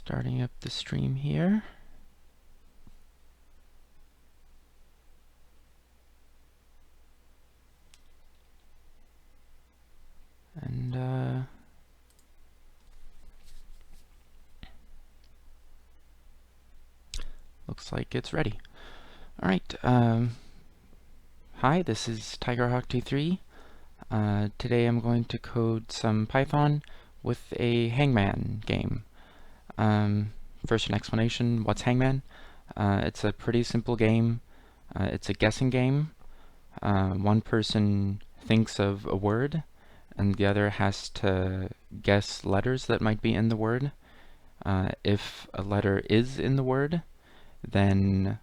Starting up the stream here. And looks like it's ready. All right. Hi, this is TigerHawk23. Today I'm going to code some Python with a Hangman game. First, an explanation. What's Hangman? It's a pretty simple game. It's a guessing game. One person thinks of a word, and the other has to guess letters that might be in the word. If a letter is in the word, then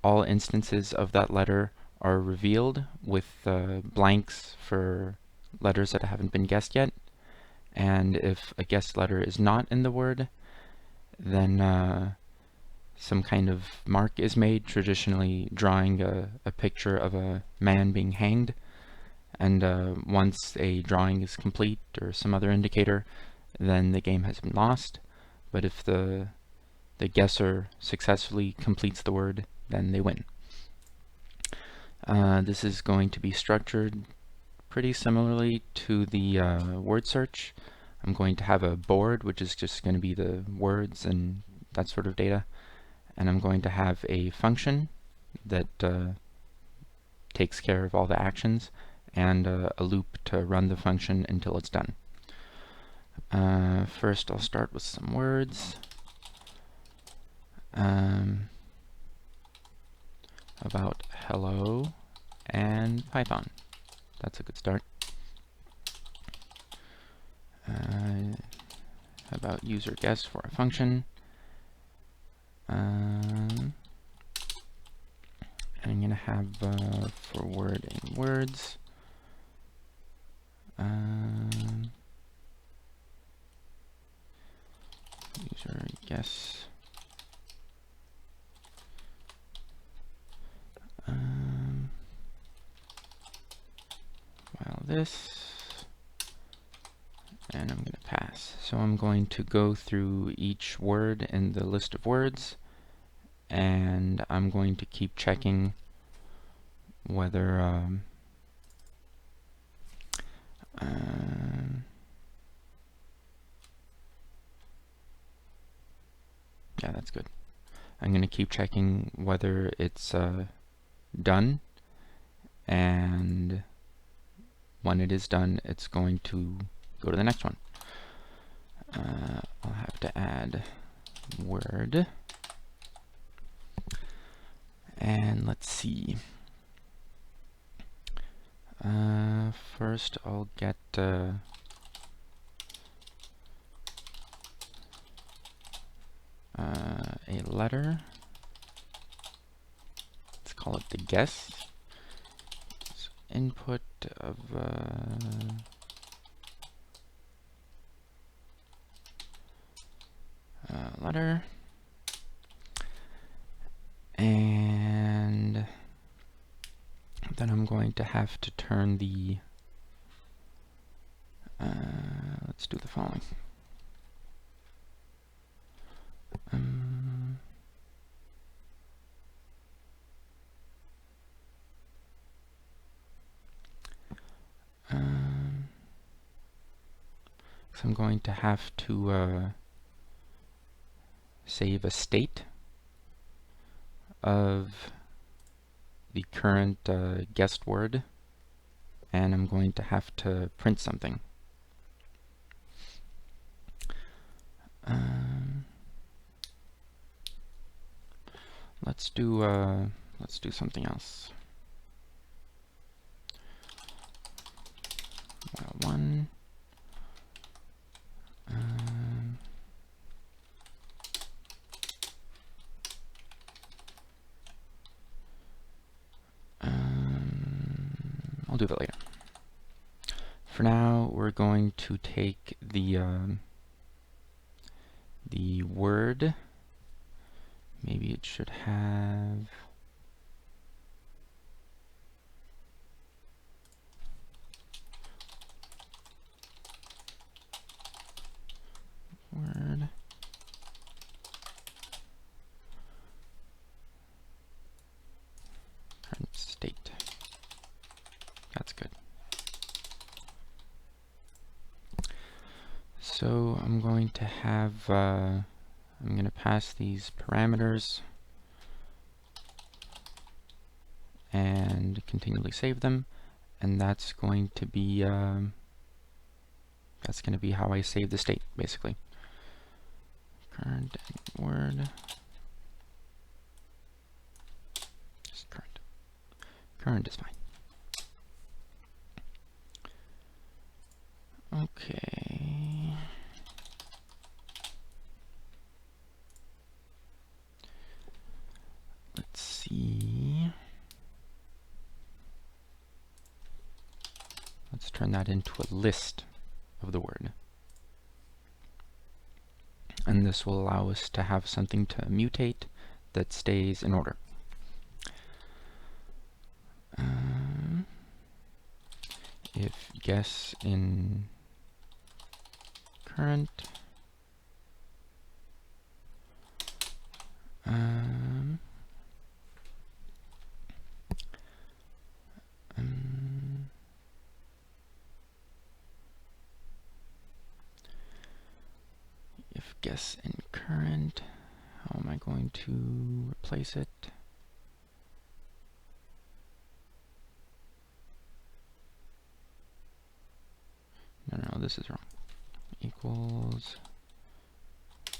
all instances of that letter are revealed with blanks for letters that haven't been guessed yet. And if a guessed letter is not in the word, then some kind of mark is made, traditionally drawing a picture of a man being hanged. And once a drawing is complete or some other indicator, then the game has been lost. But if the guesser successfully completes the word, then they win. This is going to be structured pretty similarly to the word search. I'm going to have a board, which is just going to be the words and that sort of data. And I'm going to have a function that takes care of all the actions, and a loop to run the function until it's done. First, I'll start with some words. About hello and Python. That's a good start. About user guess for a function. And I'm going to have for word in words. User guess. While this, and I'm going to pass. So I'm going to go through each word in the list of words, and I'm going to keep checking whether yeah, that's good. I'm going to keep checking whether it's done, and when it is done, it's going to go to the next one. I'll have to add word, and let's see. First, I'll get a letter. Let's call it the guess. So input of letter, and then I'm going to have to turn the let's do the following. So I'm going to have to save a state of the current guessed word, and I'm going to have to print something. Let's do something else. One. I'll do that later. For now, we're going to take the word. Maybe it should have word. I'm going to have, I'm going to pass these parameters and continually save them, and that's going to be how I save the state, basically. Current and word. Just current. Current is fine. Okay. Let's see. Let's turn that into a list of the word. And this will allow us to have something to mutate that stays in order. If guess in current if guess in current, how am I going to replace it? No, this is wrong. Equals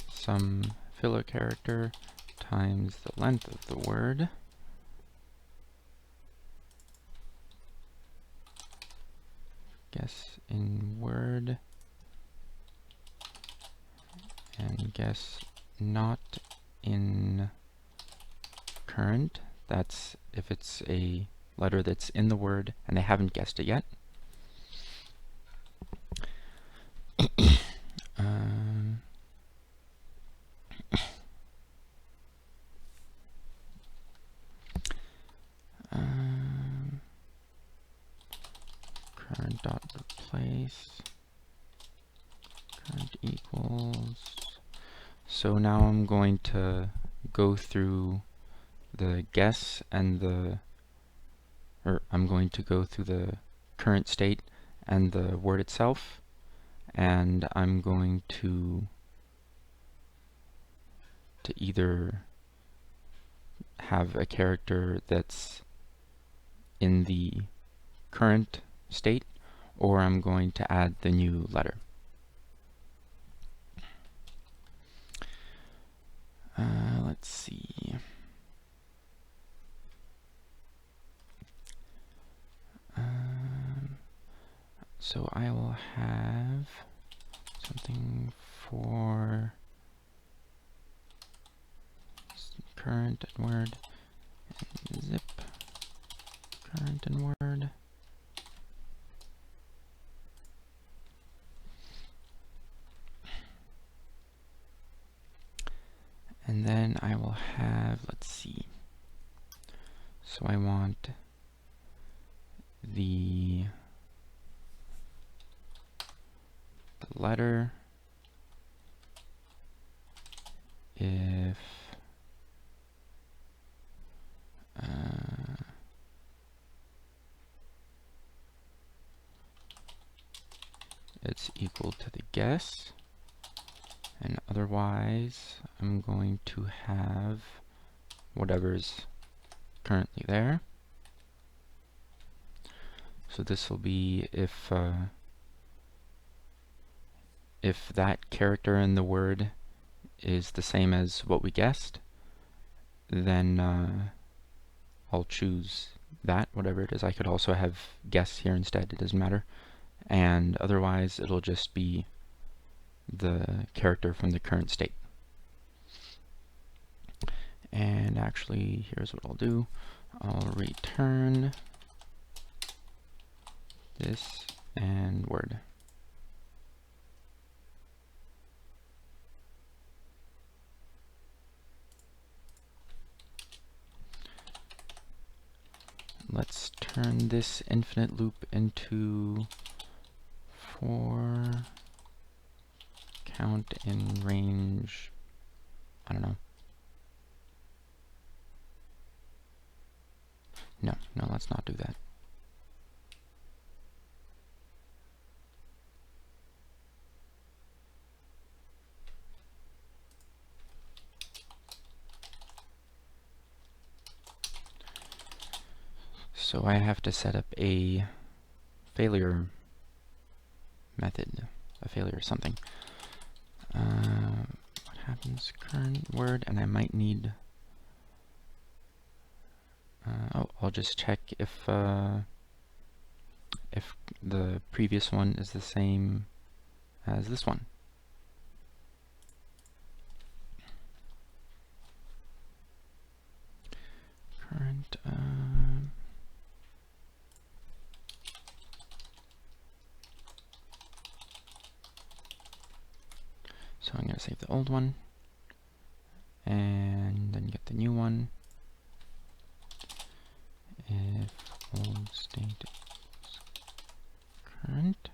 some filler character times the length of the word. Guess in word and guess not in current. That's if it's a letter that's in the word and they haven't guessed it yet. Current dot replace current equals. So now I'm going to go through the guess and I'm going to go through the current state and the word itself, and I'm going to either have a character that's in the current state, or I'm going to add the new letter. Let's see. So I will have something for current and word, and zip current and word. And then I will have, let's see. So I want the letter if it's equal to the guess, and otherwise I'm going to have whatever's currently there. So this will be if that character in the word is the same as what we guessed, then I'll choose that, whatever it is. I could also have guess here instead, it doesn't matter. And otherwise it'll just be the character from the current state. And actually, here's what I'll do. I'll return this and word. Let's turn this infinite loop into for count in range, I don't know. No, let's not do that. So I have to set up a failure method, a failure something. What happens? Current word, and I might need. I'll just check if the previous one is the same as this one. Current. So I'm going to save the old one, and then get the new one. If old state is current.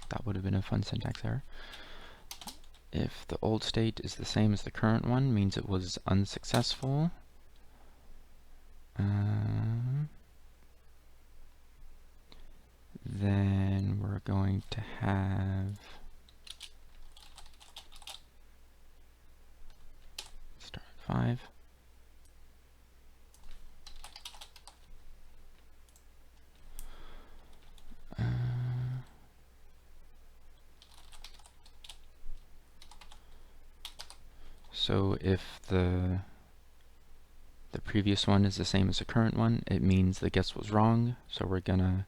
That would have been a fun syntax error. If the old state is the same as the current one, means it was unsuccessful. Then we're going to have start at 5. So if the previous one is the same as the current one, it means the guess was wrong. So we're gonna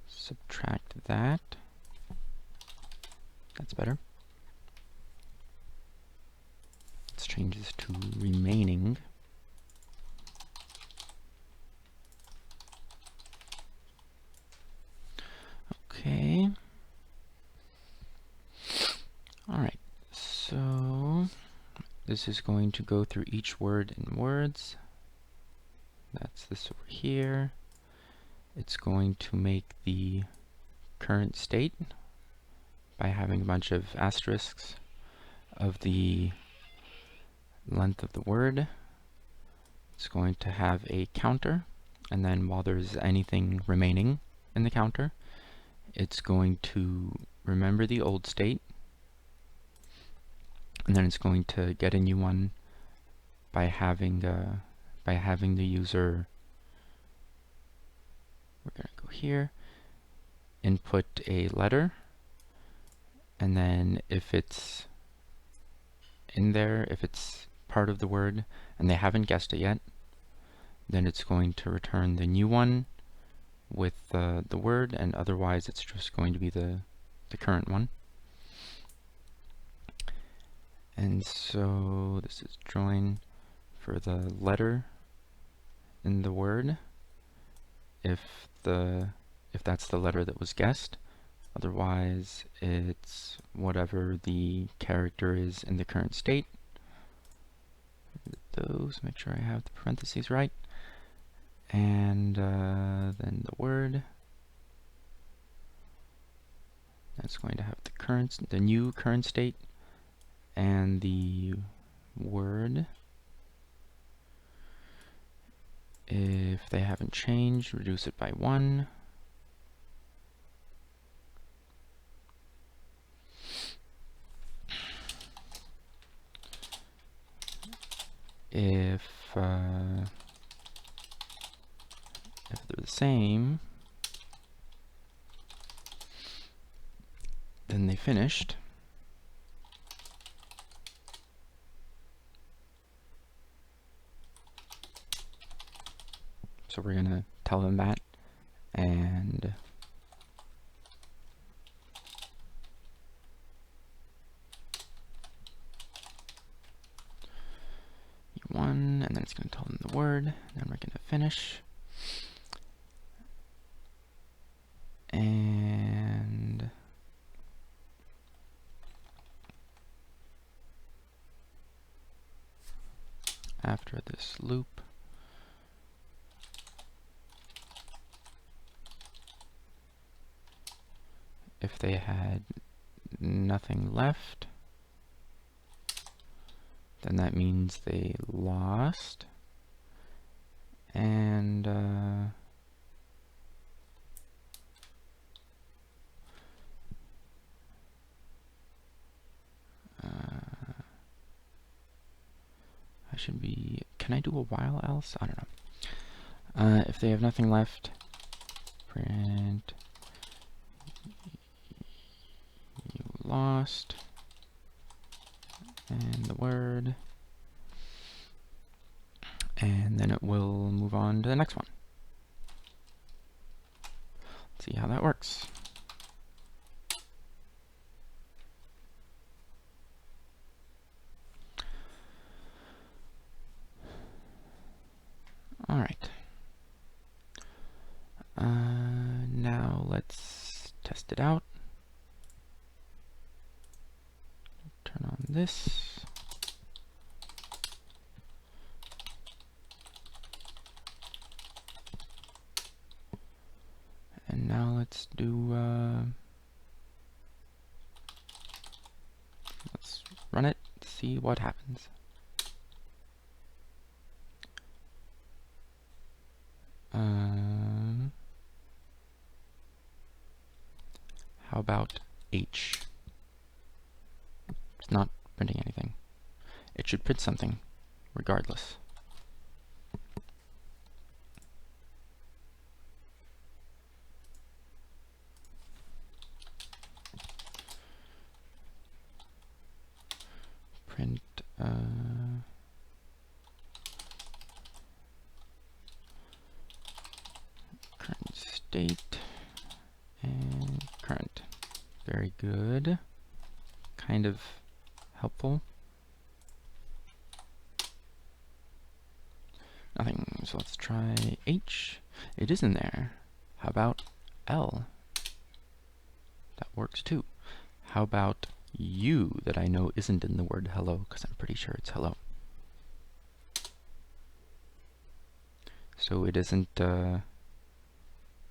subtract that. That's better. Let's change this to remaining. Okay. All right. So this is going to go through each word in words. That's this over here. It's going to make the current state by having a bunch of asterisks of the length of the word. It's going to have a counter, and then while there's anything remaining in the counter, it's going to remember the old state, and then it's going to get a new one by having the user. We're going to go here, input a letter, and then if it's in there, if it's part of the word and they haven't guessed it yet, then it's going to return the new one with the word, and otherwise it's just going to be the current one. And so this is join for the letter in the word if that's the letter that was guessed. Otherwise it's whatever the character is in the current state. Those, make sure I have the parentheses right. And then the word. That's going to have the new current state, and the word. If they haven't changed, reduce it by 1. If they're the same, then they finished. So we're going to tell them that, and one, and then it's going to tell them the word, and then we're going to finish. And after this loop, if they had nothing left, then that means they lost. And I should be... Can I do a while else? I don't know. If they have nothing left, print you lost, and the word, and then it will move on to the next one. Let's see how that works. All right. Now let's test it out. Turn on this. And now let's do, let's run it, see what happens. How about H? It's not printing anything. It should print something, regardless. Print, current state and current. Very good. Kind of helpful. Nothing, so let's try H. It is in there. How about L? That works too. How about U that I know isn't in the word hello, because I'm pretty sure it's hello. So it isn't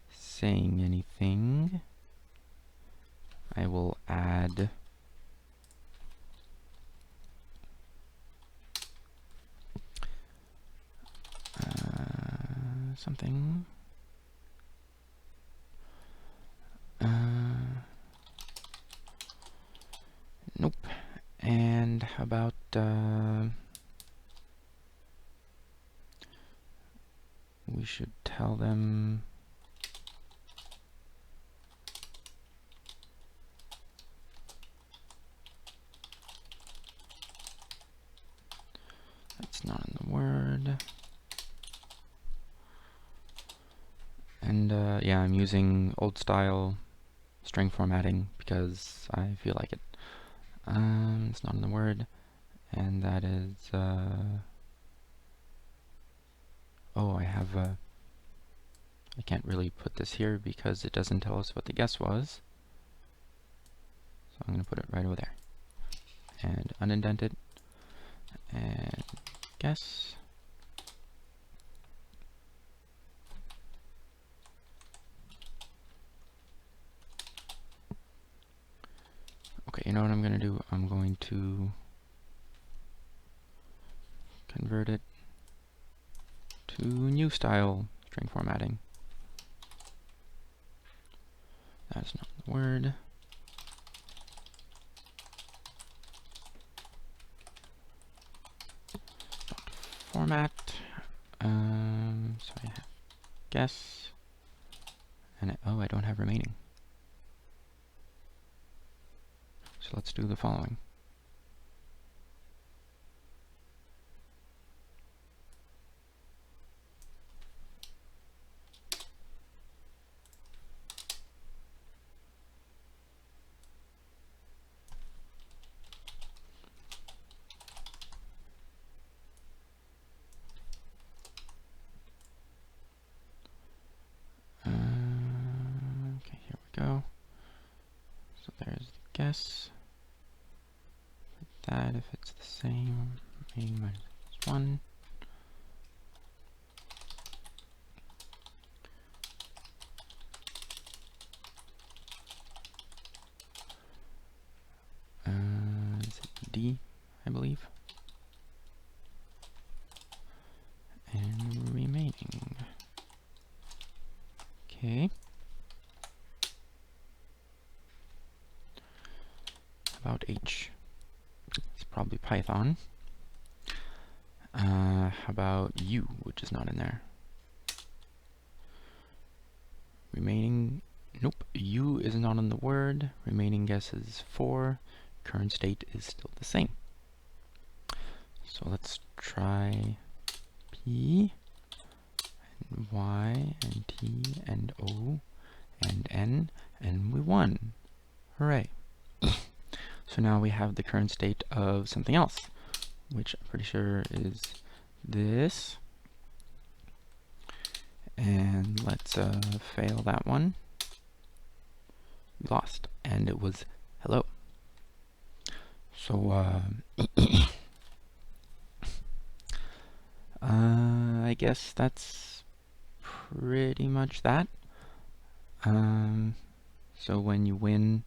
saying anything. I will add something. Nope. And how about we should tell them that's not in the word. And yeah, I'm using old style string formatting because I feel like it. It's not in the word, and that is oh, I have I can't really put this here because it doesn't tell us what the guess was. So I'm going to put it right over there. And unindented. And guess. Okay, you know what I'm going to do? I'm going to convert it to new style string formatting. That is not the word. Format. So I have guess. And oh, I don't have remaining. So let's do the following. Okay, here we go. So there's the guess. That if it's the same, a minus 1. Is it D, I believe? And remaining. Okay. About H. It's probably Python. How about U, which is not in there? Remaining, nope, U is not in the word. Remaining guesses 4. Current state is still the same. So let's try P, and Y, and T, and O, and N, and we won. Hooray. So now we have the current state of something else, which I'm pretty sure is this. And let's fail that one. We lost, and it was hello. So I guess that's pretty much that. So when you win,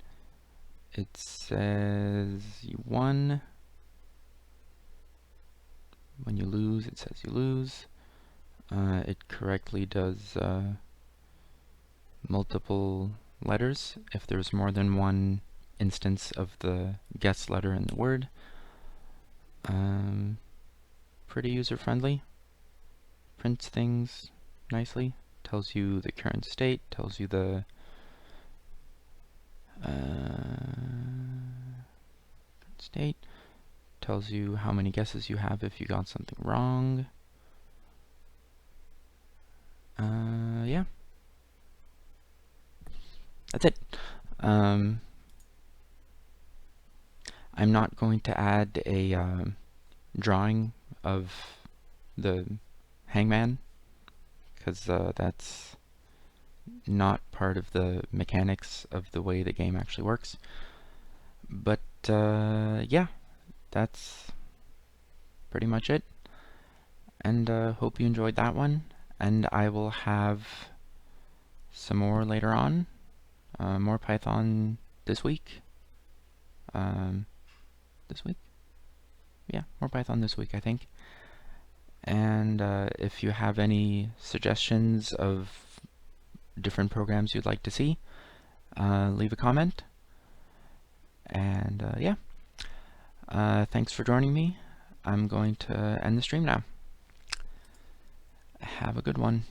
it says you won. When you lose, it says you lose. It correctly does multiple letters if there's more than one instance of the guess letter in the word. Pretty user-friendly. Prints things nicely. Tells you the current state. Tells you the state. Tells you how many guesses you have if you got something wrong. Yeah. That's it. I'm not going to add a drawing of the Hangman, because that's not part of the mechanics of the way the game actually works. But yeah, that's pretty much it. And hope you enjoyed that one. And I will have some more later on. More Python this week. This week? Yeah, more Python this week, I think. And if you have any suggestions of different programs you'd like to see, leave a comment. And yeah, thanks for joining me. I'm going to end the stream now. Have a good one.